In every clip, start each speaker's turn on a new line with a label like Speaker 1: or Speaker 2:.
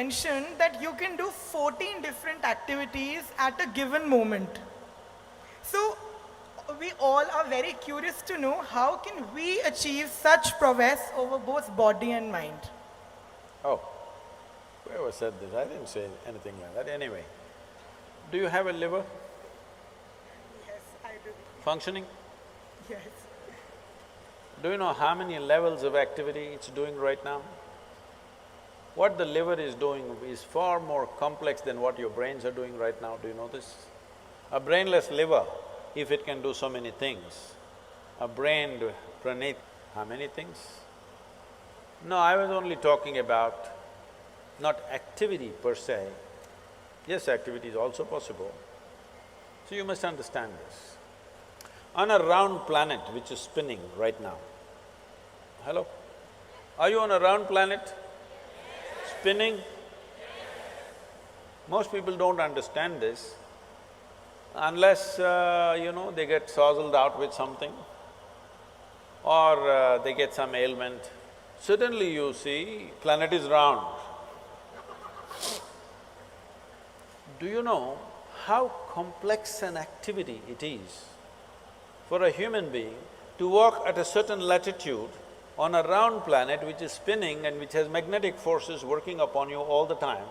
Speaker 1: mentioned that you can do 14 different activities at a given moment. So we all are very curious to know how can we achieve such prowess over both body and mind?
Speaker 2: Oh, whoever said this, I didn't say anything like that. Anyway, do you have a liver
Speaker 1: Yes, I do.
Speaker 2: functioning?
Speaker 1: Yes.
Speaker 2: Do you know how many levels of activity it's doing right now? What the liver is doing is far more complex than what your brains are doing right now, do you know this? A brainless liver, if it can do so many things, a brained Praneeth, how many things? No, I was only talking about not activity per se. Yes, activity is also possible. So you must understand this. On a round planet which is spinning right now, hello? Are you on a round planet? Spinning? Most people don't understand this unless, they get sozzled out with something or they get some ailment. Suddenly you see, planet is round. Do you know how complex an activity it is for a human being to walk at a certain latitude on a round planet which is spinning and which has magnetic forces working upon you all the time?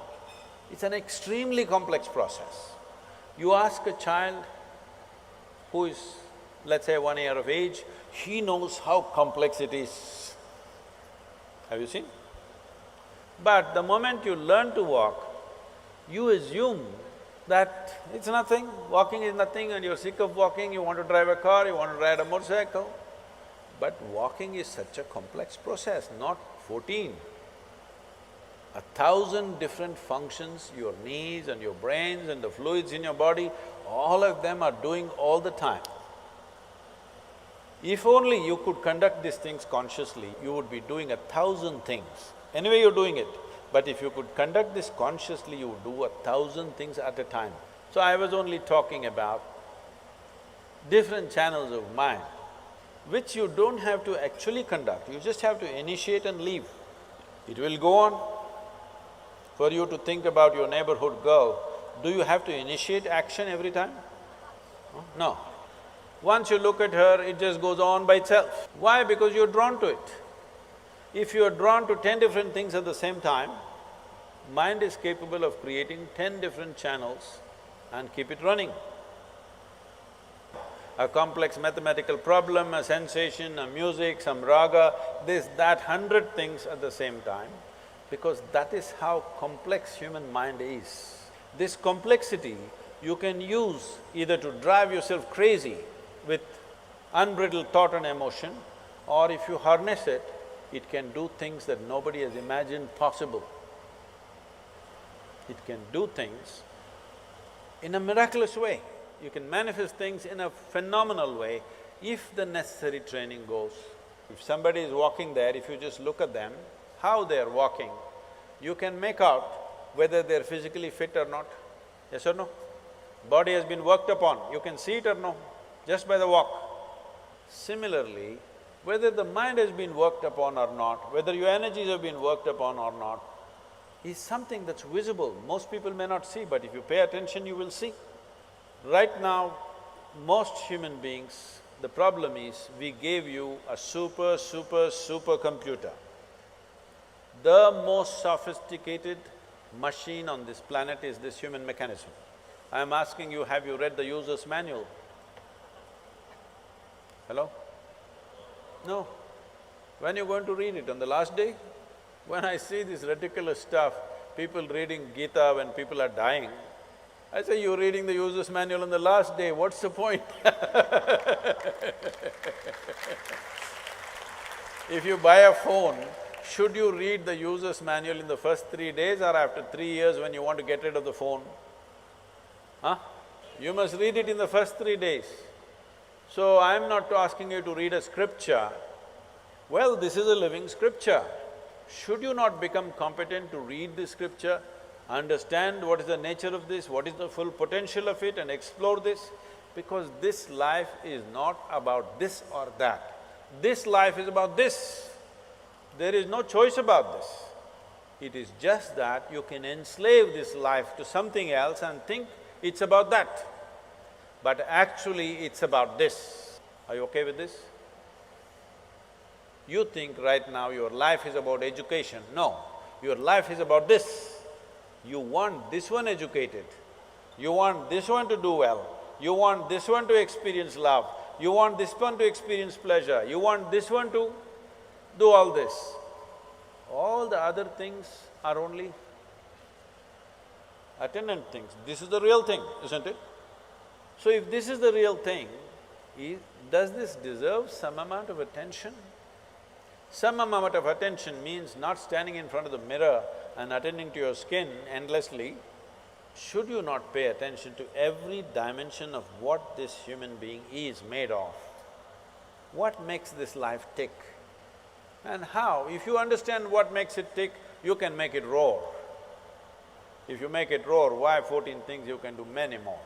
Speaker 2: It's an extremely complex process. You ask a child who is, let's say, 1 year of age, he knows how complex it is. Have you seen? But the moment you learn to walk, you assume that it's nothing, walking is nothing and you're sick of walking, you want to drive a car, you want to ride a motorcycle. But walking is such a complex process, not 14. 1,000 different functions, your knees and your brains and the fluids in your body, all of them are doing all the time. If only you could conduct these things consciously, you would be doing 1,000 things. Anyway, you're doing it. But if you could conduct this consciously, you would do 1,000 things at a time. So I was only talking about different channels of mind, which you don't have to actually conduct, you just have to initiate and leave. It will go on. For you to think about your neighborhood girl, do you have to initiate action every time? No. Once you look at her, it just goes on by itself. Why? Because you're drawn to it. If you are drawn to 10 different things at the same time, mind is capable of creating 10 different channels and keep it running. A complex mathematical problem, a sensation, a music, some raga, this, that, 100 things at the same time, because that is how complex human mind is. This complexity you can use either to drive yourself crazy with unbridled thought and emotion, or if you harness it, it can do things that nobody has imagined possible. It can do things in a miraculous way. You can manifest things in a phenomenal way if the necessary training goes. If somebody is walking there, if you just look at them, how they're walking, you can make out whether they're physically fit or not. Yes or no? Body has been worked upon, you can see it or no, just by the walk. Similarly, whether the mind has been worked upon or not, whether your energies have been worked upon or not, is something that's visible. Most people may not see, but if you pay attention, you will see. Right now, most human beings, the problem is we gave you a super computer. The most sophisticated machine on this planet is this human mechanism. I'm asking you, have you read the user's manual? Hello? No. When you're going to read it? On the last day? When I see this ridiculous stuff, people reading Gita when people are dying, I say, you're reading the user's manual on the last day, what's the point? If you buy a phone, should you read the user's manual in the first 3 days or after 3 years when you want to get rid of the phone? Huh? You must read it in the first 3 days. So I'm not asking you to read a scripture. Well, this is a living scripture. Should you not become competent to read this scripture, understand what is the nature of this, what is the full potential of it and explore this? Because this life is not about this or that. This life is about this. There is no choice about this. It is just that you can enslave this life to something else and think it's about that. But actually it's about this. Are you okay with this? You think right now your life is about education. No, your life is about this. You want this one educated, you want this one to do well, you want this one to experience love, you want this one to experience pleasure, you want this one to do all this. All the other things are only attendant things. This is the real thing, isn't it? So if this is the real thing, does this deserve some amount of attention? Some amount of attention means not standing in front of the mirror and attending to your skin endlessly. Should you not pay attention to every dimension of what this human being is made of? What makes this life tick? And how? If you understand what makes it tick, you can make it roar. If you make it roar, why 14 things? You can do many more.